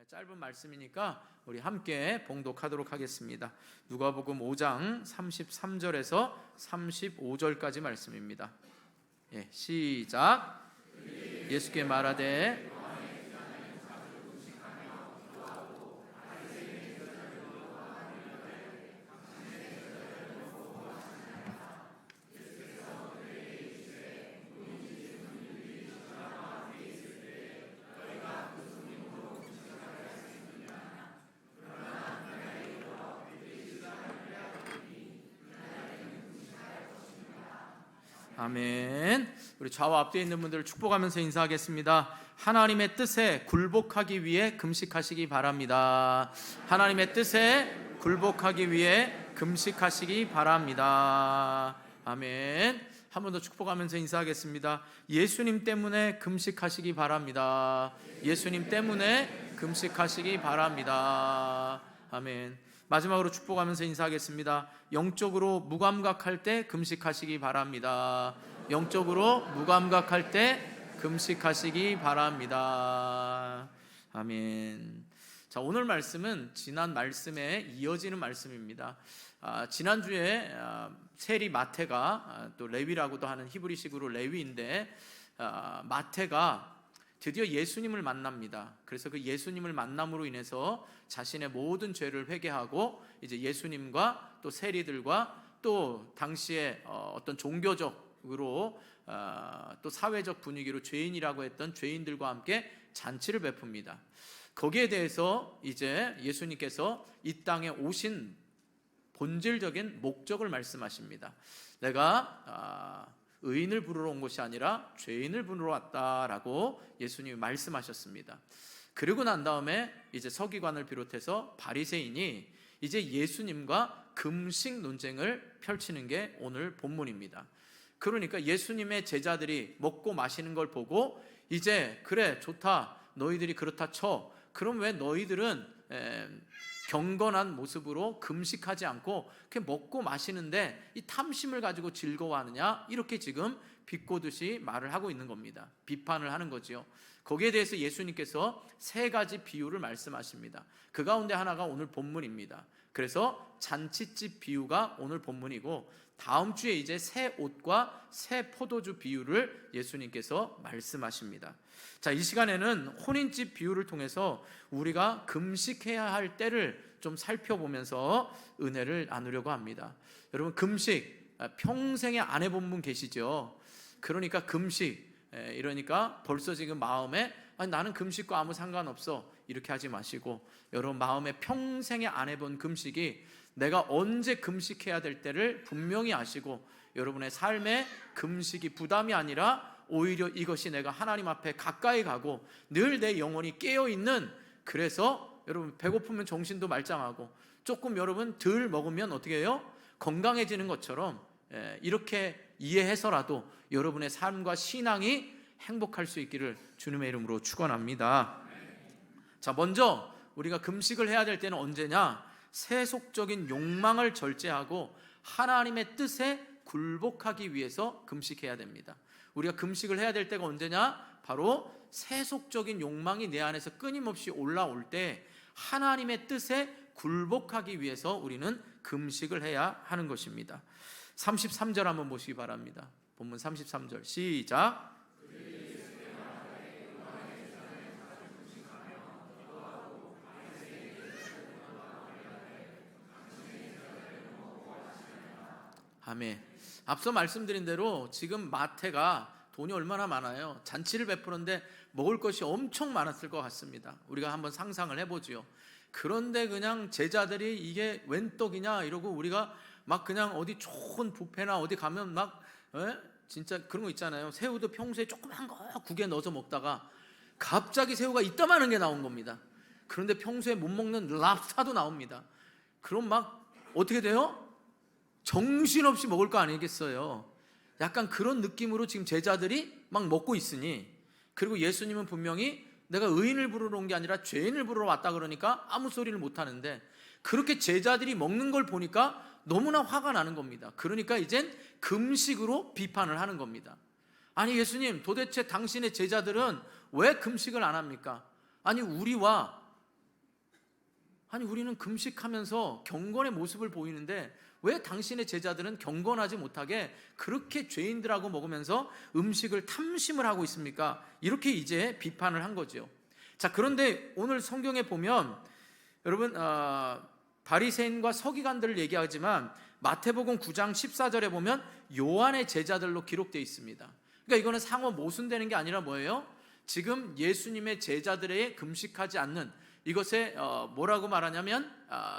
짧은 말씀이니까 우리 함께 봉독하도록 하겠습니다. 누가복음 5장 33절에서 35절까지 말씀입니다. 시작. 예수께 말하되 아멘. 우리 좌우 앞뒤에 있는 분들을 축복하면서 인사하겠습니다. 하나님의 뜻에 굴복하기 위해 금식하시기 바랍니다. 하나님의 뜻에 굴복하기 위해 금식하시기 바랍니다. 아멘. 한 번 더 축복하면서 인사하겠습니다. 예수님 때문에 금식하시기 바랍니다. 예수님 때문에 금식하시기 바랍니다. 아멘. 마지막으로 축복하면서 인사하겠습니다. 영적으로 무감각할 때 금식하시기 바랍니다. 영적으로 무감각할 때 금식하시기 바랍니다. 아멘. 자, 오늘 말씀은 지난 말씀에 이어지는 말씀입니다. 지난주에 세리 마태가 또 레위라고도 하는 히브리식으로 레위인데 마태가 드디어 예수님을 만납니다. 그래서 그 예수님을 만남으로 인해서 자신의 모든 죄를 회개하고 이제 예수님과 또 세리들과 또 당시에 어떤 종교적으로 또 사회적 분위기로 죄인이라고 했던 죄인들과 함께 잔치를 베풉니다. 거기에 대해서 이제 예수님께서 이 땅에 오신 본질적인 목적을 말씀하십니다. 내가 의인을 부르러 온 것이 아니라 죄인을 부르러 왔다라고 예수님이 말씀하셨습니다. 그리고 난 다음에 이제 서기관을 비롯해서 바리새인이 이제 예수님과 금식 논쟁을 펼치는 게 오늘 본문입니다. 그러니까 예수님의 제자들이 먹고 마시는 걸 보고 이제 그래 좋다 너희들이 그렇다 쳐. 그럼 왜 너희들은 경건한 모습으로 금식하지 않고 그냥 먹고 마시는데 이 탐심을 가지고 즐거워하느냐, 이렇게 지금 비꼬듯이 말을 하고 있는 겁니다. 비판을 하는 거지요. 거기에 대해서 예수님께서 세 가지 비유를 말씀하십니다. 그 가운데 하나가 오늘 본문입니다. 그래서 잔치집 비유가 오늘 본문이고, 다음 주에 이제 새 옷과 새 포도주 비유를 예수님께서 말씀하십니다. 자, 이 시간에는 혼인집 비유를 통해서 우리가 금식해야 할 때를 좀 살펴보면서 은혜를 나누려고 합니다. 여러분, 금식 평생에 안 해본 분 계시죠? 그러니까 금식, 이러니까 벌써 지금 마음에 아니, 나는 금식과 아무 상관없어, 이렇게 하지 마시고, 여러분 마음에 평생에 안 해본 금식이 내가 언제 금식해야 될 때를 분명히 아시고, 여러분의 삶에 금식이 부담이 아니라 오히려 이것이 내가 하나님 앞에 가까이 가고 늘 내 영혼이 깨어있는, 그래서 여러분 배고프면 정신도 말짱하고 조금 여러분 덜 먹으면 어떻게 해요? 건강해지는 것처럼 이렇게 이해해서라도 여러분의 삶과 신앙이 행복할 수 있기를 주님의 이름으로 축원합니다. 자, 먼저 우리가 금식을 해야 될 때는 언제냐? 세속적인 욕망을 절제하고 하나님의 뜻에 굴복하기 위해서 금식해야 됩니다. 우리가 금식을 해야 될 때가 언제냐? 바로 세속적인 욕망이 내 안에서 끊임없이 올라올 때 하나님의 뜻에 굴복하기 위해서 우리는 금식을 해야 하는 것입니다. 33절 한번 보시기 바랍니다. 본문 33절 시작. 아멘. 앞서 말씀드린 대로 지금 마태가 돈이 얼마나 많아요. 잔치를 베푸는데 먹을 것이 엄청 많았을 것 같습니다. 우리가 한번 상상을 해보지요. 그런데 그냥 제자들이 이게 웬 떡이냐 이러고, 우리가 막 그냥 어디 좋은 뷔페나 어디 가면 막 진짜 그런 거 있잖아요. 새우도 평소에 조그만 거 국에 넣어서 먹다가 갑자기 새우가 이따만한 게 나온 겁니다. 그런데 평소에 못 먹는 랍스타도 나옵니다. 그럼 막 어떻게 돼요? 정신없이 먹을 거 아니겠어요? 약간 그런 느낌으로 지금 제자들이 막 먹고 있으니, 그리고 예수님은 분명히 내가 의인을 부르러 온 게 아니라 죄인을 부르러 왔다 그러니까 아무 소리를 못 하는데, 그렇게 제자들이 먹는 걸 보니까 너무나 화가 나는 겁니다. 그러니까 이젠 금식으로 비판을 하는 겁니다. 아니 예수님, 도대체 당신의 제자들은 왜 금식을 안 합니까? 아니 우리와 아니 우리는 금식하면서 경건의 모습을 보이는데 왜 당신의 제자들은 경건하지 못하게 그렇게 죄인들하고 먹으면서 음식을 탐심을 하고 있습니까? 이렇게 이제 비판을 한 거죠. 자, 그런데 오늘 성경에 보면 여러분 바리새인과 서기관들을 얘기하지만 마태복음 9장 14절에 보면 요한의 제자들로 기록되어 있습니다. 그러니까 이거는 상호 모순되는 게 아니라 뭐예요? 지금 예수님의 제자들의 금식하지 않는 이것에 뭐라고 말하냐면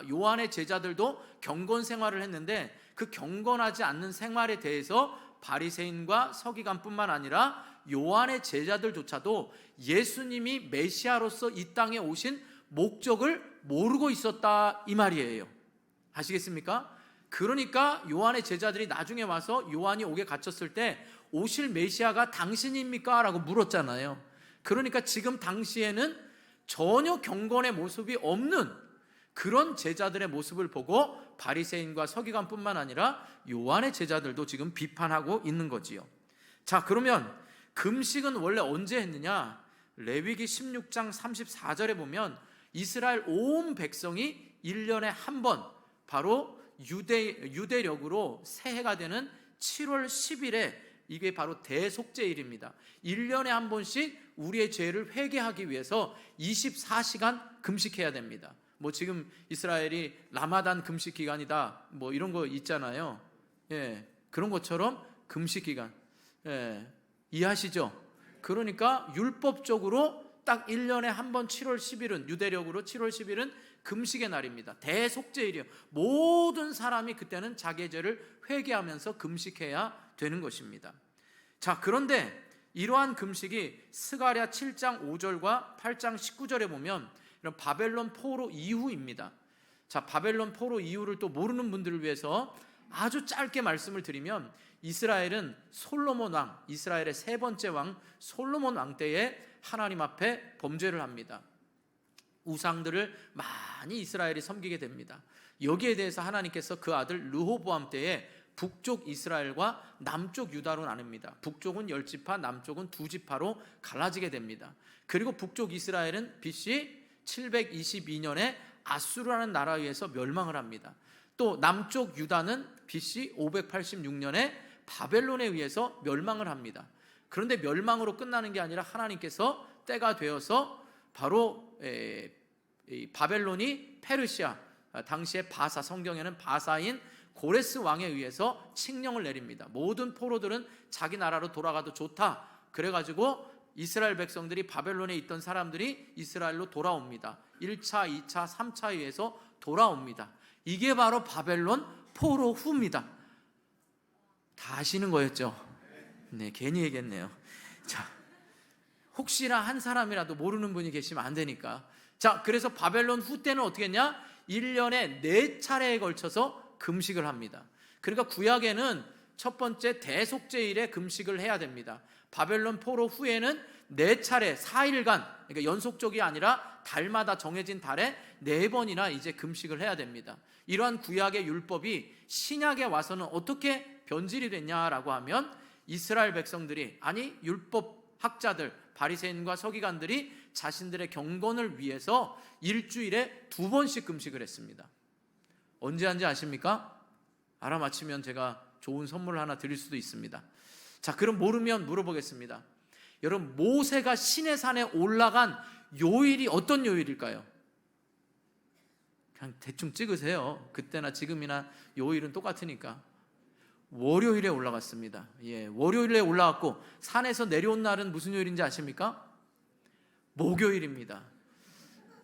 요한의 제자들도 경건 생활을 했는데 그 경건하지 않는 생활에 대해서 바리새인과 서기관뿐만 아니라 요한의 제자들조차도 예수님이 메시아로서 이 땅에 오신 목적을 모르고 있었다 이 말이에요. 아시겠습니까? 그러니까 요한의 제자들이 나중에 와서 요한이 옥에 갇혔을 때 오실 메시아가 당신입니까? 라고 물었잖아요. 그러니까 지금 당시에는 전혀 경건의 모습이 없는 그런 제자들의 모습을 보고 바리새인과 서기관뿐만 아니라 요한의 제자들도 지금 비판하고 있는 거지요. 자, 그러면 금식은 원래 언제 했느냐? 레위기 16장 34절에 보면 이스라엘 온 백성이 1년에 한 번 바로 유대력으로 새해가 되는 7월 10일에 이게 바로 대속죄일입니다. 1년에 한 번씩 우리의 죄를 회개하기 위해서 24시간 금식해야 됩니다. 뭐 지금 이스라엘이 라마단 금식 기간이다 뭐 이런 거 있잖아요. 예, 그런 것처럼 금식 기간. 예, 이해하시죠? 그러니까 율법적으로 딱 1년에 한 번 7월 10일은 유대력으로 7월 10일은 금식의 날입니다. 대속죄일이요. 모든 사람이 그때는 자기의 죄를 회개하면서 금식해야 되는 것입니다. 자, 그런데 이러한 금식이 스가랴 7장 5절과 8장 19절에 보면 이런 바벨론 포로 이후입니다. 자, 바벨론 포로 이후를 또 모르는 분들을 위해서 아주 짧게 말씀을 드리면 이스라엘은 솔로몬 왕, 이스라엘의 세 번째 왕 솔로몬 왕 때에 하나님 앞에 범죄를 합니다. 우상들을 많이 이스라엘이 섬기게 됩니다. 여기에 대해서 하나님께서 그 아들 르호보암 때에 북쪽 이스라엘과 남쪽 유다로 나눕니다. 북쪽은 10지파, 남쪽은 2지파로 갈라지게 됩니다. 그리고 북쪽 이스라엘은 BC 722년에 아수르라는 나라에 의해서 멸망을 합니다. 또 남쪽 유다는 BC 586년에 바벨론에 의해서 멸망을 합니다. 그런데 멸망으로 끝나는 게 아니라 하나님께서 때가 되어서 바로 바벨론이 페르시아, 당시의 바사, 성경에는 바사인 고레스 왕에 의해서 칙령을 내립니다. 모든 포로들은 자기 나라로 돌아가도 좋다. 그래가지고 이스라엘 백성들이 바벨론에 있던 사람들이 이스라엘로 돌아옵니다. 1차, 2차, 3차에 의해서 돌아옵니다. 이게 바로 바벨론 포로 후입니다. 다 아시는 거였죠? 네, 괜히 얘기했네요. 자, 혹시나 한 사람이라도 모르는 분이 계시면 안 되니까. 자, 그래서 바벨론 후 때는 어떻게 했냐? 1년에 4차례에 걸쳐서 금식을 합니다. 그러니까 구약에는 첫 번째 대속죄일에 금식을 해야 됩니다. 바벨론 포로 후에는 4차례 4일간, 그러니까 연속적이 아니라 달마다 정해진 달에 4번이나 이제 금식을 해야 됩니다. 이러한 구약의 율법이 신약에 와서는 어떻게 변질이 됐냐라고 하면 이스라엘 백성들이, 아니 율법 학자들, 바리새인과 서기관들이 자신들의 경건을 위해서 일주일에 2번씩 금식을 했습니다. 언제 한지 아십니까? 알아맞히면 제가 좋은 선물을 하나 드릴 수도 있습니다. 자, 그럼 모르면 물어보겠습니다. 여러분, 모세가 시내산에 올라간 요일이 어떤 요일일까요? 그냥 대충 찍으세요. 그때나 지금이나 요일은 똑같으니까. 월요일에 올라갔습니다. 예, 월요일에 올라갔고 산에서 내려온 날은 무슨 요일인지 아십니까? 목요일입니다.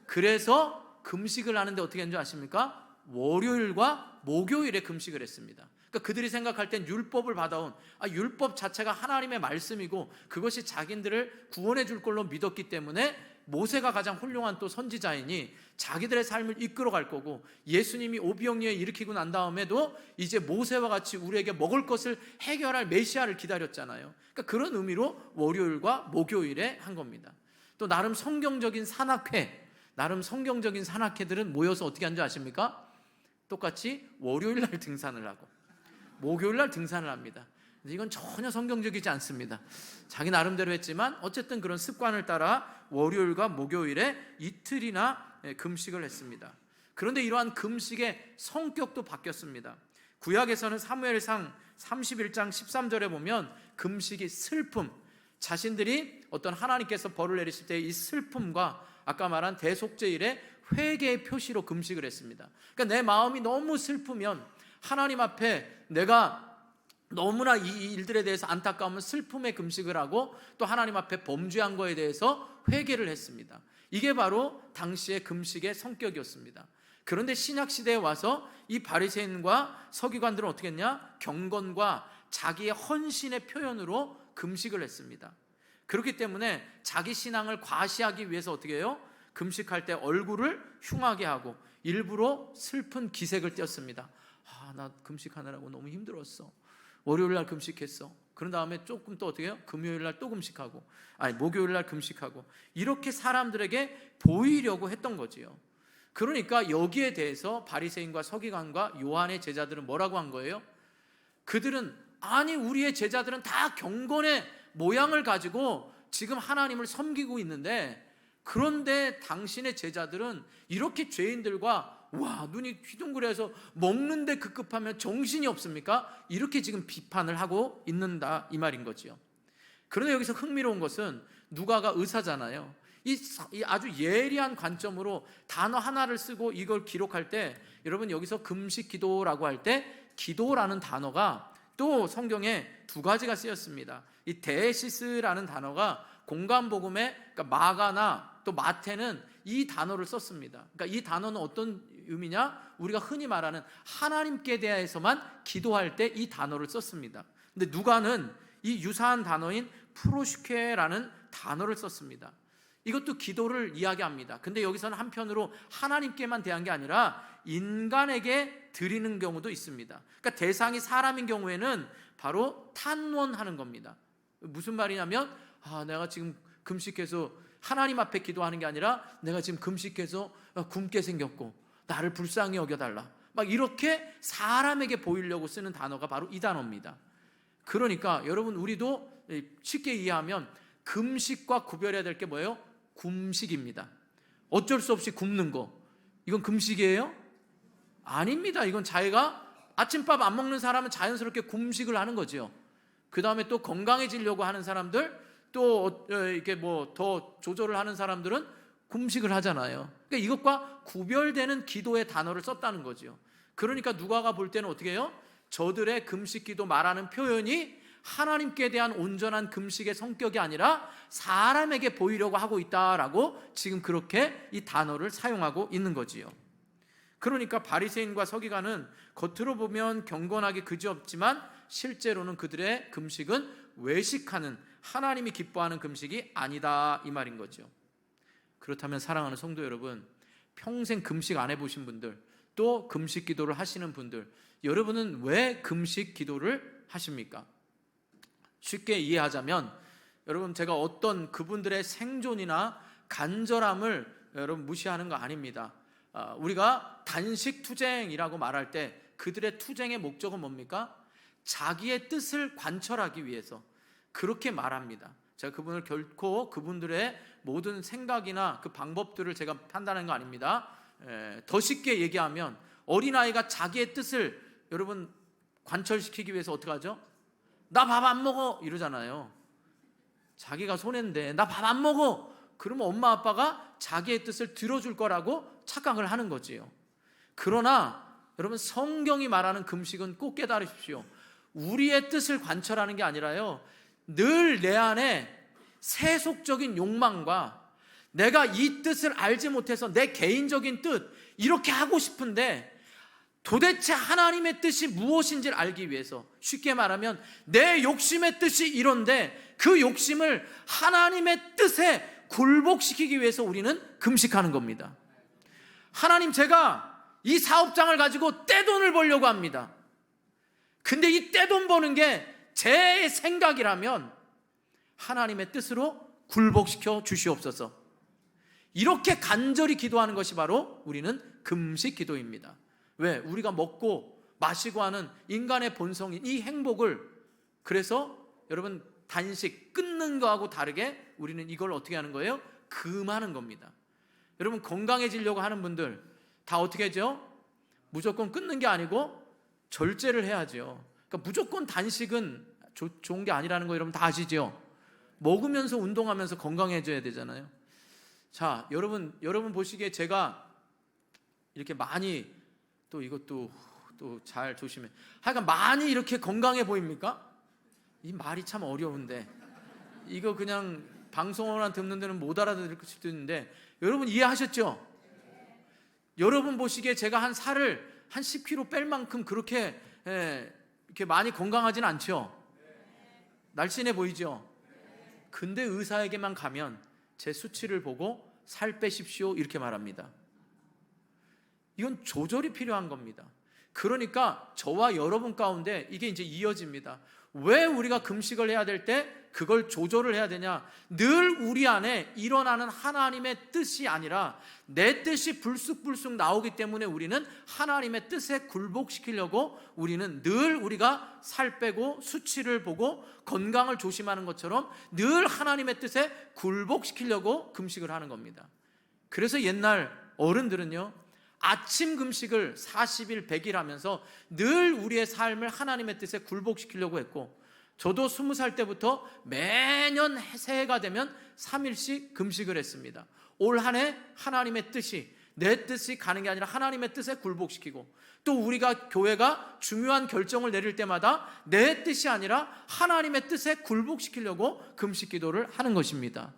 그래서 금식을 하는데 어떻게 했는지 아십니까? 월요일과 목요일에 금식을 했습니다. 그러니까 그들이 생각할 땐 율법을 받아온, 율법 자체가 하나님의 말씀이고 그것이 자기들을 구원해 줄 걸로 믿었기 때문에 모세가 가장 훌륭한 또 선지자이니 자기들의 삶을 이끌어갈 거고, 예수님이 오병이어 일으키고 난 다음에도 이제 모세와 같이 우리에게 먹을 것을 해결할 메시아를 기다렸잖아요. 그러니까 그런 의미로 월요일과 목요일에 한 겁니다. 또 나름 성경적인 산악회들은 모여서 어떻게 한 줄 아십니까? 똑같이 월요일날 등산을 하고 목요일날 등산을 합니다. 이건 전혀 성경적이지 않습니다. 자기 나름대로 했지만 어쨌든 그런 습관을 따라 월요일과 목요일에 이틀이나 금식을 했습니다. 그런데 이러한 금식의 성격도 바뀌었습니다. 구약에서는 사무엘상 31장 13절에 보면 금식이 슬픔, 자신들이 어떤 하나님께서 벌을 내리실 때 이 슬픔과 아까 말한 대속죄일의 회개의 표시로 금식을 했습니다. 그러니까 내 마음이 너무 슬프면 하나님 앞에 내가 너무나 이 일들에 대해서 안타까우면 슬픔의 금식을 하고 또 하나님 앞에 범죄한 거에 대해서 회개를 했습니다. 이게 바로 당시의 금식의 성격이었습니다. 그런데 신약시대에 와서 이 바리새인과 서기관들은 어떻게 했냐? 경건과 자기의 헌신의 표현으로 금식을 했습니다. 그렇기 때문에 자기 신앙을 과시하기 위해서 어떻게 해요? 금식할 때 얼굴을 흉하게 하고 일부러 슬픈 기색을 띄었습니다. 나 금식하느라고 너무 힘들었어. 월요일 날 금식했어. 그런 다음에 조금 또 어떻게 해요? 금요일 날 또 금식하고, 목요일 날 금식하고, 이렇게 사람들에게 보이려고 했던 거지요. 그러니까 여기에 대해서 바리새인과 서기관과 요한의 제자들은 뭐라고 한 거예요? 그들은 아니 우리의 제자들은 다 경건의 모양을 가지고 지금 하나님을 섬기고 있는데, 그런데 당신의 제자들은 이렇게 죄인들과 눈이 휘둥그레서 먹는데 급급하면 정신이 없습니까? 이렇게 지금 비판을 하고 있는다 이 말인 거지요. 그런데 여기서 흥미로운 것은 누가가 의사잖아요. 이 아주 예리한 관점으로 단어 하나를 쓰고 이걸 기록할 때, 여러분 여기서 금식 기도라고 할 때 기도라는 단어가 또 성경에 두 가지가 쓰였습니다. 이 데시스라는 단어가 공간복음에, 그러니까 마가나 또 마태는 이 단어를 썼습니다. 그러니까 이 단어는 어떤 의미냐? 우리가 흔히 말하는 하나님께 대해서만 기도할 때 이 단어를 썼습니다. 근데 누가는 이 유사한 단어인 프로슈케라는 단어를 썼습니다. 이것도 기도를 이야기합니다. 근데 여기서는 한편으로 하나님께만 대한 게 아니라 인간에게 드리는 경우도 있습니다. 그러니까 대상이 사람인 경우에는 바로 탄원하는 겁니다. 무슨 말이냐면 내가 지금 금식해서 하나님 앞에 기도하는 게 아니라 내가 지금 금식해서 굶게 생겼고 나를 불쌍히 여겨달라, 막 이렇게 사람에게 보이려고 쓰는 단어가 바로 이 단어입니다. 그러니까 여러분 우리도 쉽게 이해하면 금식과 구별해야 될 게 뭐예요? 굶식입니다. 어쩔 수 없이 굶는 거, 이건 금식이에요? 아닙니다. 이건 자기가 아침밥 안 먹는 사람은 자연스럽게 굶식을 하는 거죠. 그 다음에 또 건강해지려고 하는 사람들, 또 이렇게 뭐 더 조절을 하는 사람들은 금식을 하잖아요. 그러니까 이것과 구별되는 기도의 단어를 썼다는 거죠. 그러니까 누가가 볼 때는 어떻게 해요? 저들의 금식 기도 말하는 표현이 하나님께 대한 온전한 금식의 성격이 아니라 사람에게 보이려고 하고 있다라고 지금 그렇게 이 단어를 사용하고 있는 거지요. 그러니까 바리새인과 서기관은 겉으로 보면 경건하게 그지없지만 실제로는 그들의 금식은 외식하는, 하나님이 기뻐하는 금식이 아니다 이 말인 거죠. 그렇다면 사랑하는 성도 여러분, 평생 금식 안 해보신 분들, 또 금식 기도를 하시는 분들, 여러분은 왜 금식 기도를 하십니까? 쉽게 이해하자면, 여러분 제가 어떤 그분들의 생존이나 간절함을 여러분 무시하는 거 아닙니다. 우리가 단식 투쟁이라고 말할 때 그들의 투쟁의 목적은 뭡니까? 자기의 뜻을 관철하기 위해서 그렇게 말합니다. 제가 그분을 결코 그분들의 모든 생각이나 그 방법들을 제가 판단하는 거 아닙니다. 더 쉽게 얘기하면 어린아이가 자기의 뜻을 여러분 관철시키기 위해서 어떻게 하죠? 나 밥 안 먹어 이러잖아요. 자기가 손해인데 나 밥 안 먹어, 그러면 엄마 아빠가 자기의 뜻을 들어줄 거라고 착각을 하는 거지요. 그러나 여러분 성경이 말하는 금식은 꼭 깨달으십시오. 우리의 뜻을 관철하는 게 아니라요, 늘 내 안에 세속적인 욕망과 내가 이 뜻을 알지 못해서 내 개인적인 뜻 이렇게 하고 싶은데 도대체 하나님의 뜻이 무엇인지를 알기 위해서, 쉽게 말하면 내 욕심의 뜻이 이런데 그 욕심을 하나님의 뜻에 굴복시키기 위해서 우리는 금식하는 겁니다. 하나님, 제가 이 사업장을 가지고 떼돈을 벌려고 합니다. 근데 이 떼돈 버는 게 제 생각이라면 하나님의 뜻으로 굴복시켜 주시옵소서. 이렇게 간절히 기도하는 것이 바로 우리는 금식 기도입니다. 왜? 우리가 먹고 마시고 하는 인간의 본성인 이 행복을, 그래서 여러분 단식 끊는 거하고 다르게 우리는 이걸 어떻게 하는 거예요? 금하는 겁니다. 여러분 건강해지려고 하는 분들, 다 어떻게 하죠? 무조건 끊는 게 아니고 절제를 해야죠. 그러니까 무조건 단식은 좋은 게 아니라는 거 여러분 다 아시죠? 먹으면서 운동하면서 건강해져야 되잖아요. 자, 여러분 보시기에 제가 이렇게 많이, 또 이것도 또 잘 조심해, 하여간 많이 이렇게 건강해 보입니까? 이 말이 참 어려운데 이거 그냥 방송어만 듣는 데는 못 알아들을 수도 있는데, 여러분 이해하셨죠? 여러분 보시기에 제가 한 10kg 뺄 만큼 그렇게 이렇게 많이 건강하진 않죠? 날씬해 보이죠? 근데 의사에게만 가면 제 수치를 보고 살 빼십시오 이렇게 말합니다. 이건 조절이 필요한 겁니다. 그러니까 저와 여러분 가운데 이게 이제 이어집니다. 왜 우리가 금식을 해야 될 때 그걸 조절을 해야 되냐? 늘 우리 안에 일어나는 하나님의 뜻이 아니라 내 뜻이 불쑥불쑥 나오기 때문에 우리는 하나님의 뜻에 굴복시키려고, 우리는 늘 우리가 살 빼고 수치를 보고 건강을 조심하는 것처럼 늘 하나님의 뜻에 굴복시키려고 금식을 하는 겁니다. 그래서 옛날 어른들은요, 아침 금식을 40일 100일 하면서 늘 우리의 삶을 하나님의 뜻에 굴복시키려고 했고, 저도 20살 때부터 매년 새해가 되면 3일씩 금식을 했습니다. 올 한 해 하나님의 뜻이, 내 뜻이 가는 게 아니라 하나님의 뜻에 굴복시키고, 또 우리가 교회가 중요한 결정을 내릴 때마다 내 뜻이 아니라 하나님의 뜻에 굴복시키려고 금식 기도를 하는 것입니다.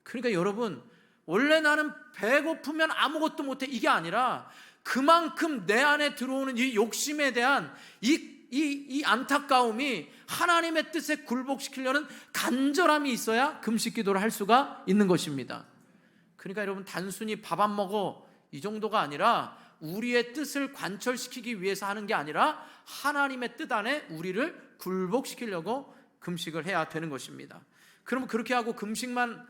그러니까 여러분, 원래 나는 배고프면 아무것도 못해 이게 아니라 그만큼 내 안에 들어오는 이 욕심에 대한 이 안타까움이 하나님의 뜻에 굴복시키려는 간절함이 있어야 금식 기도를 할 수가 있는 것입니다. 그러니까 여러분, 단순히 밥 안 먹어 이 정도가 아니라 우리의 뜻을 관철시키기 위해서 하는 게 아니라 하나님의 뜻 안에 우리를 굴복시키려고 금식을 해야 되는 것입니다. 그러면 그렇게 하고 금식만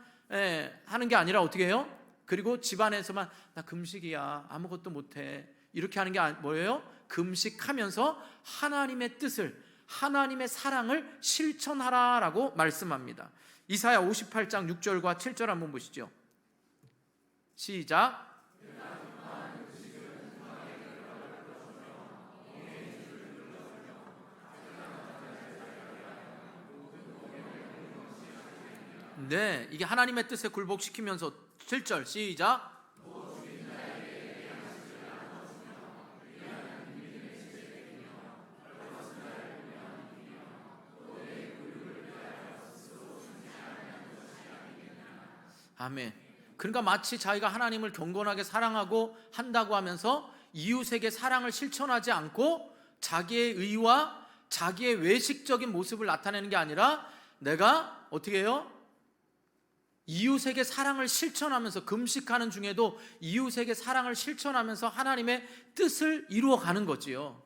하는 게 아니라 어떻게 해요? 그리고 집안에서만 나 금식이야 아무것도 못해 이렇게 하는 게 뭐예요? 금식하면서 하나님의 뜻을, 하나님의 사랑을 실천하라라고 말씀합니다. 이사야 58장 6절과 7절 한번 보시죠. 시작. 네, 이게 하나님의 뜻에 굴복시키면서 7절 시작. 아멘. 그러니까 마치 자기가 하나님을 경건하게 사랑하고 한다고 하면서 이웃에게 사랑을 실천하지 않고 자기의 의와 자기의 외식적인 모습을 나타내는 게 아니라 내가 어떻게 해요? 이웃에게 사랑을 실천하면서, 금식하는 중에도 이웃에게 사랑을 실천하면서 하나님의 뜻을 이루어가는 거지요.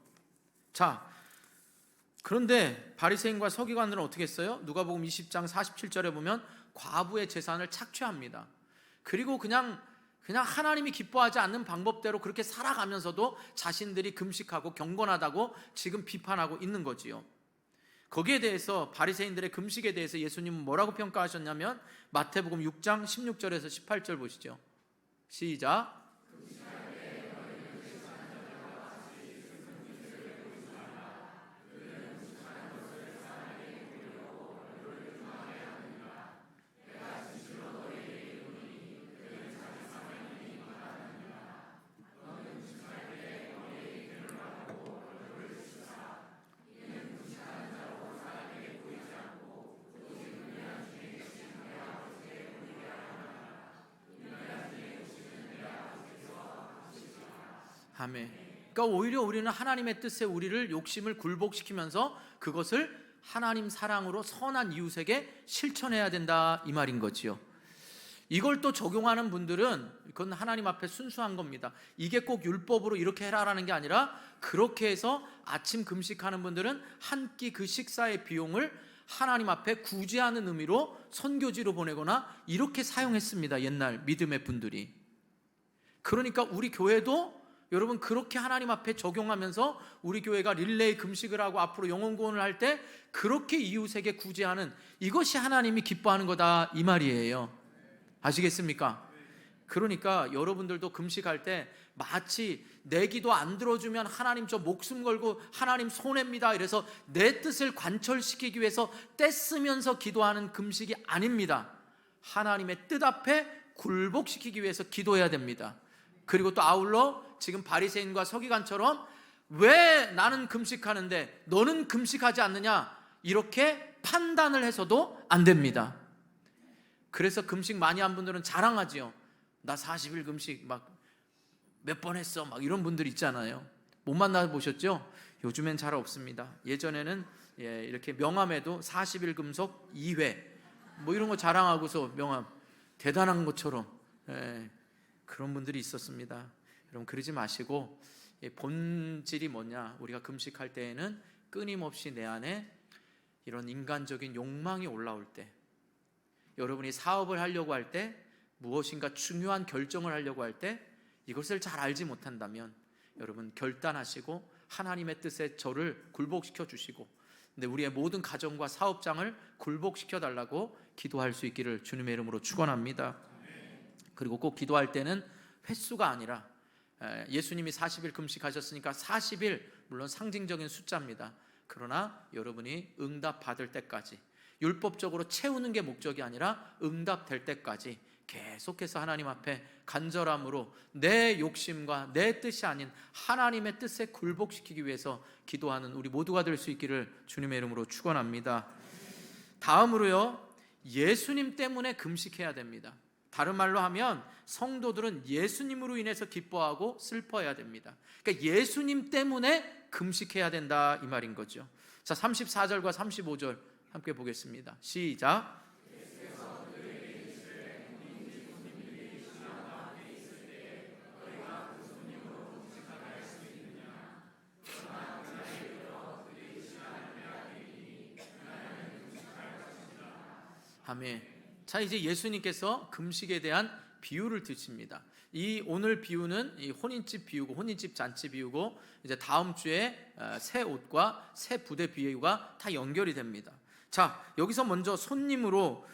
자, 그런데 바리새인과 서기관들은 어떻게 했어요? 누가복음 20장 47절에 보면 과부의 재산을 착취합니다. 그리고 그냥 하나님이 기뻐하지 않는 방법대로 그렇게 살아가면서도 자신들이 금식하고 경건하다고 지금 비판하고 있는 거지요. 거기에 대해서, 바리새인들의 금식에 대해서 예수님은 뭐라고 평가하셨냐면 마태복음 6장 16절에서 18절 보시죠. 시작. 아멘. 그러니까 오히려 우리는 하나님의 뜻에 우리를 욕심을 굴복시키면서 그것을 하나님 사랑으로 선한 이웃에게 실천해야 된다 이 말인 거지요. 이걸 또 적용하는 분들은 그건 하나님 앞에 순수한 겁니다. 이게 꼭 율법으로 이렇게 해라라는 게 아니라 그렇게 해서 아침 금식하는 분들은 한 끼 그 식사의 비용을 하나님 앞에 구제하는 의미로 선교지로 보내거나 이렇게 사용했습니다. 옛날 믿음의 분들이. 그러니까 우리 교회도 여러분 그렇게 하나님 앞에 적용하면서 우리 교회가 릴레이 금식을 하고 앞으로 영혼 구원을 할 때 그렇게 이웃에게 구제하는, 이것이 하나님이 기뻐하는 거다 이 말이에요. 아시겠습니까? 그러니까 여러분들도 금식할 때 마치 내 기도 안 들어주면 하나님 저 목숨 걸고 하나님 손해입니다, 이래서 내 뜻을 관철시키기 위해서 떼쓰면서 기도하는 금식이 아닙니다. 하나님의 뜻 앞에 굴복시키기 위해서 기도해야 됩니다. 그리고 또 아울러 지금 바리새인과 서기관처럼 왜 나는 금식하는데 너는 금식하지 않느냐, 이렇게 판단을 해서도 안 됩니다. 그래서 금식 많이 한 분들은 자랑하지요. 나 40일 금식 막 몇 번 했어, 막 이런 분들 있잖아요. 못 만나보셨죠? 요즘엔 잘 없습니다. 예전에는 이렇게 명함에도 40일 금속 2회 뭐 이런 거 자랑하고서 명함 대단한 것처럼 그런 분들이 있었습니다. 여러분 그러지 마시고 본질이 뭐냐, 우리가 금식할 때에는 끊임없이 내 안에 이런 인간적인 욕망이 올라올 때, 여러분이 사업을 하려고 할 때, 무엇인가 중요한 결정을 하려고 할 때 이것을 잘 알지 못한다면 여러분 결단하시고 하나님의 뜻에 저를 굴복시켜 주시고 우리의 모든 가정과 사업장을 굴복시켜 달라고 기도할 수 있기를 주님의 이름으로 축원합니다. 그리고 꼭 기도할 때는 횟수가 아니라, 예수님이 40일 금식하셨으니까 40일 물론 상징적인 숫자입니다. 그러나 여러분이 응답 받을 때까지, 율법적으로 채우는 게 목적이 아니라 응답될 때까지 계속해서 하나님 앞에 간절함으로 내 욕심과 내 뜻이 아닌 하나님의 뜻에 굴복시키기 위해서 기도하는 우리 모두가 될 수 있기를 주님의 이름으로 축원합니다. 다음으로요, 예수님 때문에 금식해야 됩니다. 다른 말로 하면 성도들은 예수님으로 인해서 기뻐하고 슬퍼해야 됩니다. 그러니까 예수님 때문에 금식해야 된다, 이 말인 거죠. 자, 34절과 35절 함께 보겠습니다. 시작. 아멘. 자, 이제 예수님께서 금식에 대한 비유를 드십니다. 이 오늘 비유는 이 혼인집 비유고, 혼인집 잔치 비유고, 이제 다음 주에 새 옷과 새 부대 비유가 다 연결이 됩니다. 자, 여기서 먼저 손님으로,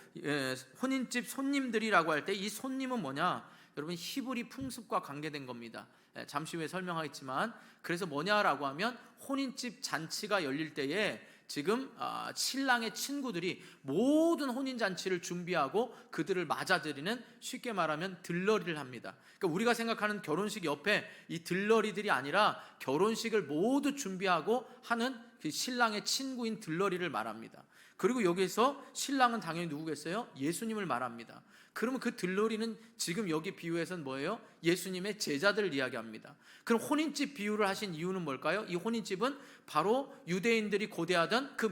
혼인집 손님들이라고 할 때 이 손님은 뭐냐? 여러분 히브리 풍습과 관계된 겁니다. 잠시 후에 설명하겠지만, 그래서 뭐냐라고 하면 혼인집 잔치가 열릴 때에 지금 신랑의 친구들이 모든 혼인잔치를 준비하고 그들을 맞아들이는, 쉽게 말하면 들러리를 합니다. 그러니까 우리가 생각하는 결혼식 옆에 이 들러리들이 아니라 결혼식을 모두 준비하고 하는 그 신랑의 친구인 들러리를 말합니다. 그리고 여기서 신랑은 당연히 누구겠어요? 예수님을 말합니다. 그러면 그 들러리는 지금 여기 비유에서는 뭐예요? 예수님의 제자들을 이야기합니다. 그럼 혼인집 비유를 하신 이유는 뭘까요? 이 혼인집은 바로 유대인들이 고대하던 그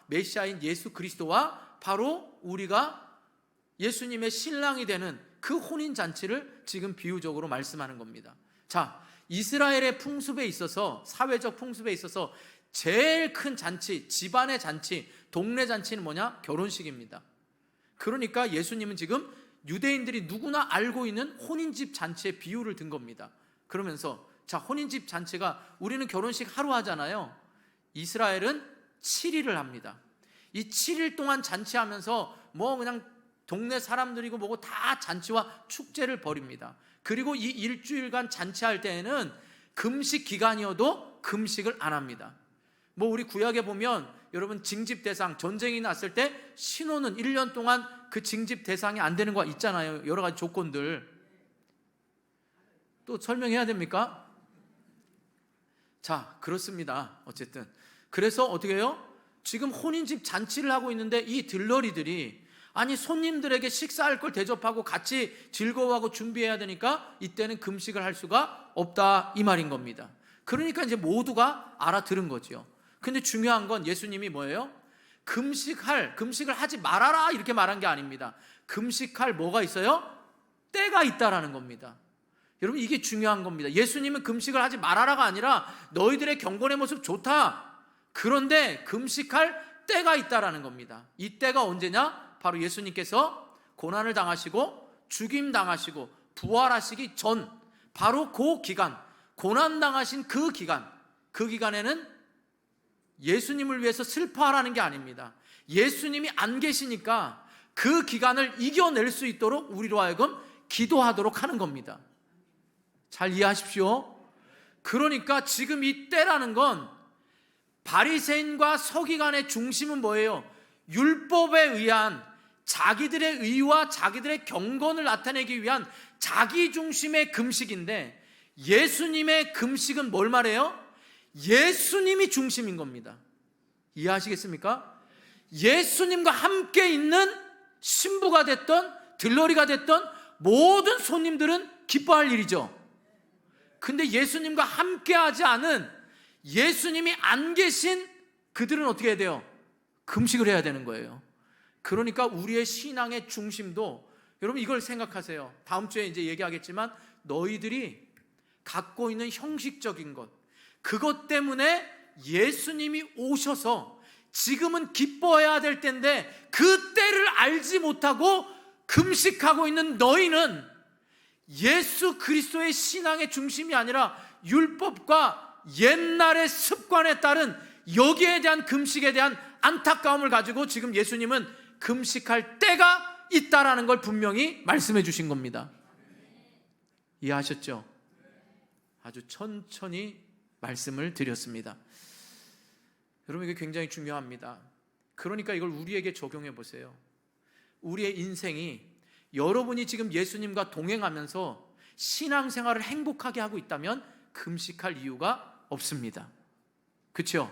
메시아인 예수 그리스도와 바로 우리가 예수님의 신랑이 되는 그 혼인잔치를 지금 비유적으로 말씀하는 겁니다. 자, 이스라엘의 풍습에 있어서, 사회적 풍습에 있어서 제일 큰 잔치, 집안의 잔치, 동네 잔치는 뭐냐? 결혼식입니다. 그러니까 예수님은 지금 유대인들이 누구나 알고 있는 혼인집 잔치의 비유를 든 겁니다. 그러면서 자, 혼인집 잔치가, 우리는 결혼식 하루 하잖아요. 이스라엘은 7일을 합니다. 이 7일 동안 잔치하면서 뭐 그냥 동네 사람들이고 뭐고 다 잔치와 축제를 벌입니다. 그리고 이 일주일간 잔치할 때에는 금식 기간이어도 금식을 안 합니다. 뭐 우리 구약에 보면 여러분 징집 대상, 전쟁이 났을 때 신혼은 1년 동안 그 징집 대상이 안 되는 거 있잖아요. 여러 가지 조건들. 또 설명해야 됩니까? 자, 그렇습니다. 어쨌든 그래서 어떻게 해요? 지금 혼인집 잔치를 하고 있는데 이 들러리들이, 아니 손님들에게 식사할 걸 대접하고 같이 즐거워하고 준비해야 되니까 이때는 금식을 할 수가 없다, 이 말인 겁니다. 그러니까 이제 모두가 알아들은 거죠. 근데 중요한 건 예수님이 뭐예요? 금식을 하지 말아라 이렇게 말한 게 아닙니다. 금식할 뭐가 있어요? 때가 있다라는 겁니다. 여러분 이게 중요한 겁니다. 예수님은 금식을 하지 말아라가 아니라 너희들의 경건의 모습 좋다, 그런데 금식할 때가 있다라는 겁니다. 이 때가 언제냐? 바로 예수님께서 고난을 당하시고 죽임 당하시고 부활하시기 전, 바로 그 기간, 고난 당하신 그 기간에는 예수님을 위해서 슬퍼하라는 게 아닙니다. 예수님이 안 계시니까 그 기간을 이겨낼 수 있도록 우리로 하여금 기도하도록 하는 겁니다. 잘 이해하십시오. 그러니까 지금 이 때라는 건 바리새인과 서기관의 중심은 뭐예요? 율법에 의한 자기들의 의와 자기들의 경건을 나타내기 위한 자기 중심의 금식인데, 예수님의 금식은 뭘 말해요? 예수님이 중심인 겁니다. 이해하시겠습니까? 예수님과 함께 있는 신부가 됐던 들러리가 됐던 모든 손님들은 기뻐할 일이죠. 근데 예수님과 함께 하지 않은, 예수님이 안 계신 그들은 어떻게 해야 돼요? 금식을 해야 되는 거예요. 그러니까 우리의 신앙의 중심도, 여러분 이걸 생각하세요. 다음 주에 이제 얘기하겠지만, 너희들이 갖고 있는 형식적인 것, 그것 때문에 예수님이 오셔서 지금은 기뻐해야 될 때인데 그 때를 알지 못하고 금식하고 있는 너희는 예수 그리스도의 신앙의 중심이 아니라 율법과 옛날의 습관에 따른 여기에 대한 금식에 대한 안타까움을 가지고 지금 예수님은 금식할 때가 있다라는 걸 분명히 말씀해 주신 겁니다. 이해하셨죠? 아주 천천히 말씀을 드렸습니다. 여러분 이게 굉장히 중요합니다. 그러니까 이걸 우리에게 적용해 보세요. 우리의 인생이, 여러분이 지금 예수님과 동행하면서 신앙생활을 행복하게 하고 있다면 금식할 이유가 없습니다. 그렇죠?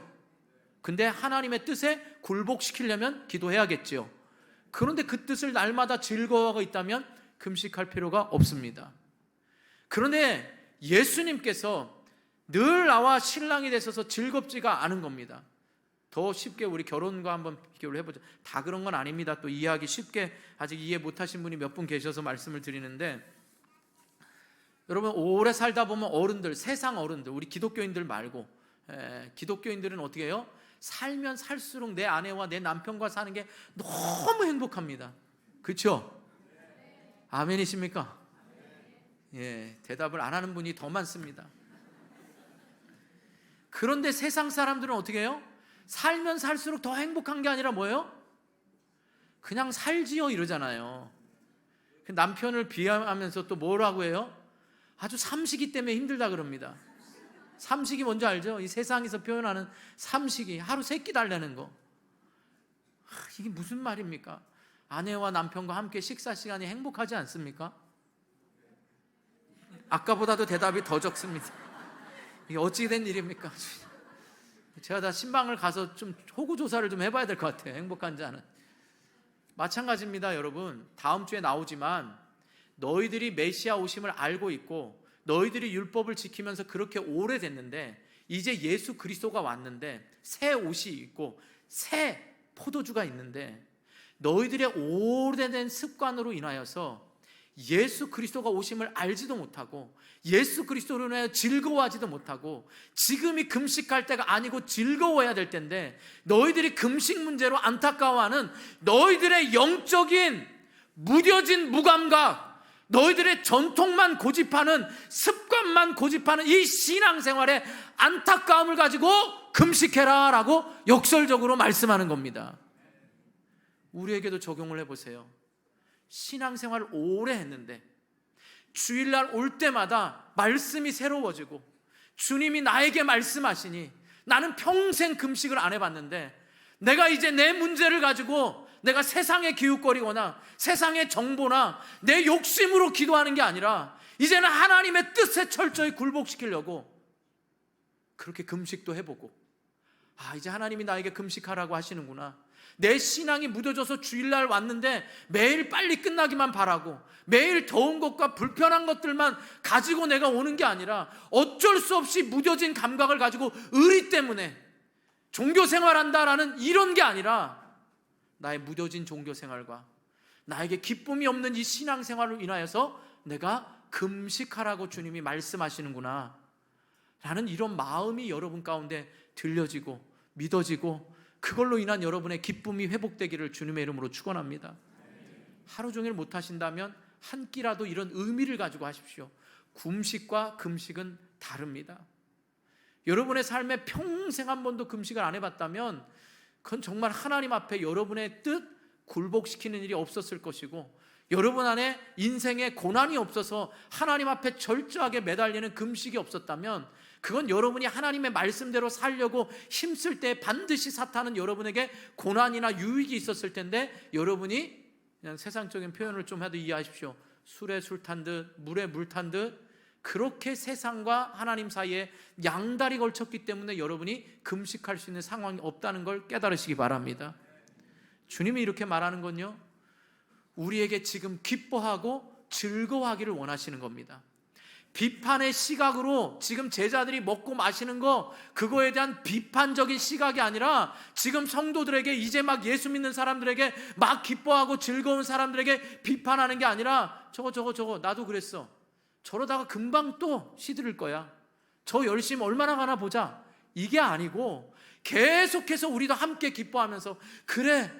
근데 하나님의 뜻에 굴복시키려면 기도해야겠죠. 그런데 그 뜻을 날마다 즐거워하고 있다면 금식할 필요가 없습니다. 그런데 예수님께서 늘 나와 신랑이 되셔서 즐겁지가 않은 겁니다. 더 쉽게 우리 결혼과 한번 비교를 해보죠. 다 그런 건 아닙니다. 또 이해하기 쉽게 아직 이해 못하신 분이 몇 분 계셔서 말씀을 드리는데, 여러분 오래 살다 보면 어른들, 세상 어른들, 우리 기독교인들 말고 기독교인들은 어떻게 해요? 살면 살수록 내 아내와 내 남편과 사는 게 너무 행복합니다. 그렇죠? 아멘이십니까? 예, 대답을 안 하는 분이 더 많습니다. 그런데 세상 사람들은 어떻게 해요? 살면 살수록 더 행복한 게 아니라 뭐예요? 그냥 살지요 이러잖아요. 남편을 비하하면서 또 뭐라고 해요? 아주 삼식이 때문에 힘들다 그럽니다. 삼식이 뭔지 알죠? 이 세상에서 표현하는 삼식이, 하루 3끼 달라는 거. 이게 무슨 말입니까? 아내와 남편과 함께 식사 시간이 행복하지 않습니까? 아까보다도 대답이 더 적습니다. 이게 어찌 된 일입니까? 제가 다 신방을 가서 좀 호구 조사를 좀 해봐야 될 것 같아요. 행복한지 않은. 마찬가지입니다, 여러분. 다음 주에 나오지만 너희들이 메시아 오심을 알고 있고 너희들이 율법을 지키면서 그렇게 오래됐는데 이제 예수 그리스도가 왔는데 새 옷이 있고 새 포도주가 있는데 너희들의 오래된 습관으로 인하여서 예수 그리스도가 오심을 알지도 못하고 예수 그리스도로 인하여 즐거워하지도 못하고, 지금이 금식할 때가 아니고 즐거워해야 될 때인데 너희들이 금식 문제로 안타까워하는 너희들의 영적인 무뎌진 무감각, 너희들의 전통만 고집하는, 습관만 고집하는 이 신앙생활에 안타까움을 가지고 금식해라 라고 역설적으로 말씀하는 겁니다. 우리에게도 적용을 해보세요. 신앙생활을 오래 했는데 주일날 올 때마다 말씀이 새로워지고 주님이 나에게 말씀하시니 나는 평생 금식을 안 해봤는데 내가 이제 내 문제를 가지고 내가 세상에 기웃거리거나 세상의 정보나 내 욕심으로 기도하는 게 아니라 이제는 하나님의 뜻에 철저히 굴복시키려고 그렇게 금식도 해보고, 이제 하나님이 나에게 금식하라고 하시는구나. 내 신앙이 묻어져서 주일날 왔는데 매일 빨리 끝나기만 바라고 매일 더운 것과 불편한 것들만 가지고 내가 오는 게 아니라 어쩔 수 없이 무뎌진 감각을 가지고 의리 때문에 종교생활한다라는 이런 게 아니라 나의 무뎌진 종교생활과 나에게 기쁨이 없는 이 신앙생활로 인하여서 내가 금식하라고 주님이 말씀하시는구나 라는 이런 마음이 여러분 가운데 들려지고 믿어지고, 그걸로 인한 여러분의 기쁨이 회복되기를 주님의 이름으로 축원합니다. 하루 종일 못 하신다면 한 끼라도 이런 의미를 가지고 하십시오. 금식과 금식은 다릅니다. 여러분의 삶에 평생 한 번도 금식을 안 해봤다면 그건 정말 하나님 앞에 여러분의 뜻 굴복시키는 일이 없었을 것이고 여러분 안에 인생에 고난이 없어서 하나님 앞에 절저하게 매달리는 금식이 없었다면 그건 여러분이 하나님의 말씀대로 살려고 힘쓸 때 반드시 사탄은 여러분에게 고난이나 유익이 있었을 텐데, 여러분이 그냥 세상적인 표현을 좀 해도 이해하십시오. 술에 술 탄 듯 물에 물 탄 듯 그렇게 세상과 하나님 사이에 양다리 걸쳤기 때문에 여러분이 금식할 수 있는 상황이 없다는 걸 깨달으시기 바랍니다. 주님이 이렇게 말하는 건요, 우리에게 지금 기뻐하고 즐거워하기를 원하시는 겁니다. 비판의 시각으로 지금 제자들이 먹고 마시는 거, 그거에 대한 비판적인 시각이 아니라 지금 성도들에게, 이제 막 예수 믿는 사람들에게, 막 기뻐하고 즐거운 사람들에게 비판하는 게 아니라 저거 나도 그랬어, 저러다가 금방 또 시들을 거야, 저 열심히 얼마나 가나 보자, 이게 아니고 계속해서 우리도 함께 기뻐하면서, 그래,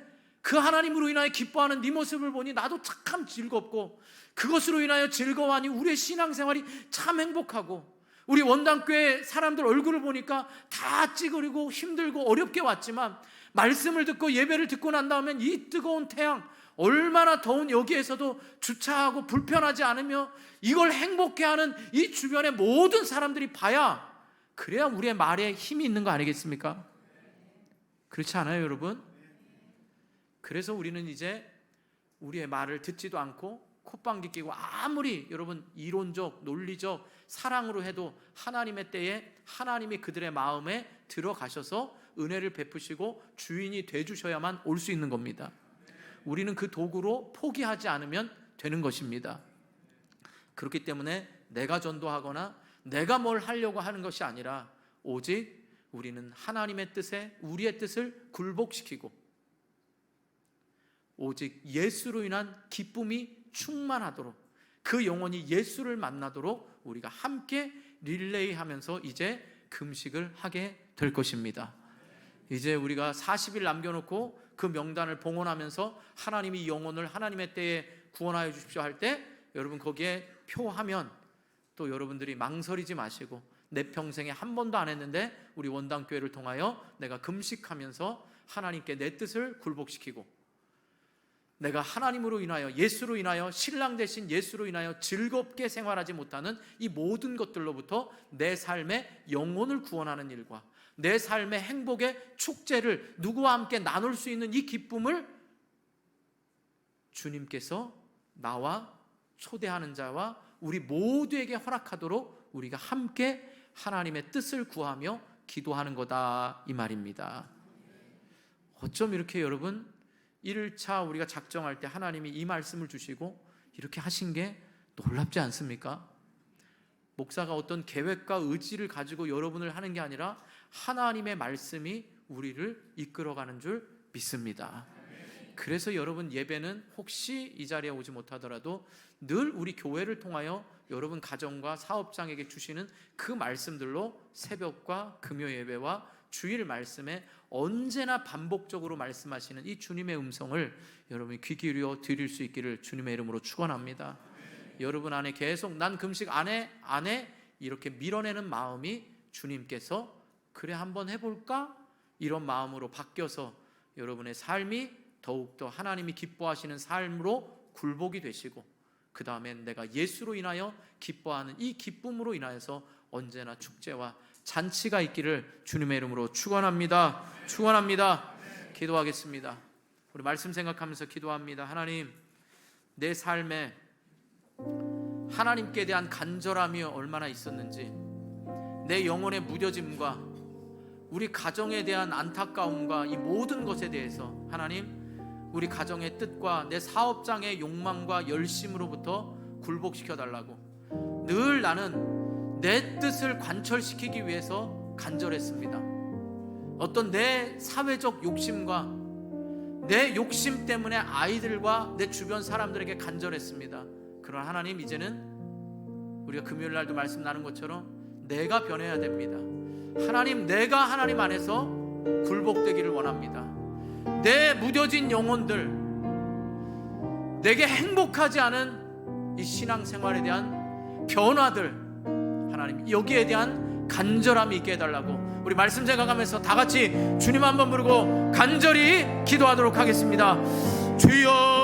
그 하나님으로 인하여 기뻐하는 네 모습을 보니 나도 참 즐겁고, 그것으로 인하여 즐거워하니 우리의 신앙생활이 참 행복하고, 우리 원당교회 사람들 얼굴을 보니까 다 찌그리고 힘들고 어렵게 왔지만 말씀을 듣고 예배를 듣고 난 다음엔 이 뜨거운 태양, 얼마나 더운 여기에서도 주차하고 불편하지 않으며 이걸 행복해하는 이 주변의 모든 사람들이 봐야, 그래야 우리의 말에 힘이 있는 거 아니겠습니까? 그렇지 않아요, 여러분? 그래서 우리는 이제 우리의 말을 듣지도 않고 콧방귀 끼고 아무리 여러분 이론적, 논리적, 사랑으로 해도 하나님의 때에 하나님이 그들의 마음에 들어가셔서 은혜를 베푸시고 주인이 돼주셔야만 올 수 있는 겁니다. 우리는 그 도구로 포기하지 않으면 되는 것입니다. 그렇기 때문에 내가 전도하거나 내가 뭘 하려고 하는 것이 아니라 오직 우리는 하나님의 뜻에 우리의 뜻을 굴복시키고 오직 예수로 인한 기쁨이 충만하도록, 그 영혼이 예수를 만나도록 우리가 함께 릴레이하면서 이제 금식을 하게 될 것입니다. 이제 우리가 40일 남겨놓고 그 명단을 봉헌하면서 하나님이 영혼을 하나님의 때에 구원하여 주십시오 할 때, 여러분 거기에 표하면 또 여러분들이 망설이지 마시고, 내 평생에 한 번도 안 했는데 우리 원당교회를 통하여 내가 금식하면서 하나님께 내 뜻을 굴복시키고, 내가 하나님으로 인하여, 예수로 인하여, 신랑 되신 예수로 인하여 즐겁게 생활하지 못하는 이 모든 것들로부터 내 삶의 영혼을 구원하는 일과 내 삶의 행복의 축제를 누구와 함께 나눌 수 있는 이 기쁨을 주님께서 나와 초대하는 자와 우리 모두에게 허락하도록 우리가 함께 하나님의 뜻을 구하며 기도하는 거다, 이 말입니다. 어쩜 이렇게 여러분 1차 우리가 작정할 때 하나님이 이 말씀을 주시고 이렇게 하신 게 놀랍지 않습니까? 목사가 어떤 계획과 의지를 가지고 여러분을 하는 게 아니라 하나님의 말씀이 우리를 이끌어가는 줄 믿습니다. 그래서 여러분 예배는 혹시 이 자리에 오지 못하더라도 늘 우리 교회를 통하여 여러분 가정과 사업장에게 주시는 그 말씀들로 새벽과 금요 예배와 주일 말씀에 언제나 반복적으로 말씀하시는 이 주님의 음성을 여러분이 귀 기울여 드릴 수 있기를 주님의 이름으로 축원합니다. 여러분 안에 계속 난 금식 안 해 이렇게 밀어내는 마음이 주님께서 그래 한번 해볼까? 이런 마음으로 바뀌어서 여러분의 삶이 더욱더 하나님이 기뻐하시는 삶으로 굴복이 되시고, 그 다음엔 내가 예수로 인하여 기뻐하는 이 기쁨으로 인하여서 언제나 축제와 잔치가 있기를 주님의 이름으로 축원합니다. 축원합니다. 기도하겠습니다. 우리 말씀 생각하면서 기도합니다. 하나님, 내 삶에 하나님께 대한 간절함이 얼마나 있었는지, 내 영혼의 무뎌짐과 우리 가정에 대한 안타까움과 이 모든 것에 대해서 하나님, 우리 가정의 뜻과 내 사업장의 욕망과 열심으로부터 굴복시켜 달라고 늘 나는 내 뜻을 관철시키기 위해서 간절했습니다. 어떤 내 사회적 욕심과 내 욕심 때문에 아이들과 내 주변 사람들에게 간절했습니다. 그러나 하나님, 이제는 우리가 금요일 날도 말씀 나눈 것처럼 내가 변해야 됩니다. 하나님, 내가 하나님 안에서 굴복되기를 원합니다. 내 무뎌진 영혼들, 내게 행복하지 않은 이 신앙생활에 대한 변화들, 하나님 여기에 대한 간절함이 있게 해달라고 우리 말씀 생각하면서 다 같이 주님 한번 부르고 간절히 기도하도록 하겠습니다. 주여